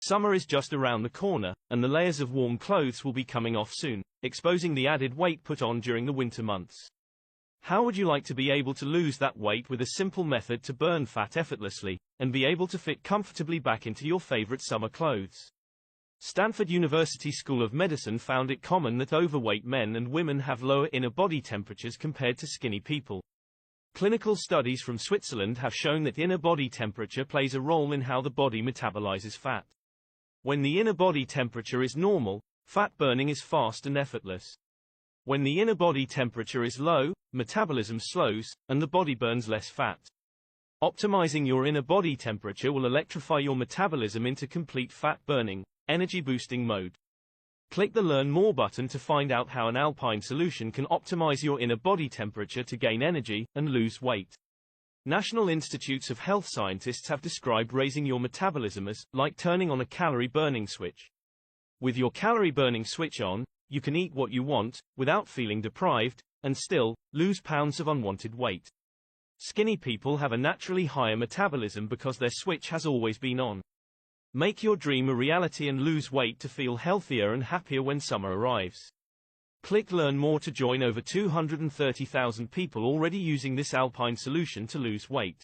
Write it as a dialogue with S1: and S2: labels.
S1: Summer is just around the corner, and the layers of warm clothes will be coming off soon, exposing the added weight put on during the winter months. How would you like to be able to lose that weight with a simple method to burn fat effortlessly, and be able to fit comfortably back into your favorite summer clothes? Stanford University School of Medicine found it common that overweight men and women have lower inner body temperatures compared to skinny people. Clinical studies from Switzerland have shown that inner body temperature plays a role in how the body metabolizes fat. When the inner body temperature is normal, fat burning is fast and effortless. When the inner body temperature is low, metabolism slows, and the body burns less fat. Optimizing your inner body temperature will electrify your metabolism into complete fat-burning, energy-boosting mode. Click the Learn More button to find out how an Alpine solution can optimize your inner body temperature to gain energy and lose weight. National Institutes of Health scientists have described raising your metabolism as like turning on a calorie-burning switch. With your calorie-burning switch on, you can eat what you want, without feeling deprived, and still lose pounds of unwanted weight. Skinny people have a naturally higher metabolism because their switch has always been on. Make your dream a reality and lose weight to feel healthier and happier when summer arrives. Click Learn More to join over 230,000 people already using this Alpine solution to lose weight.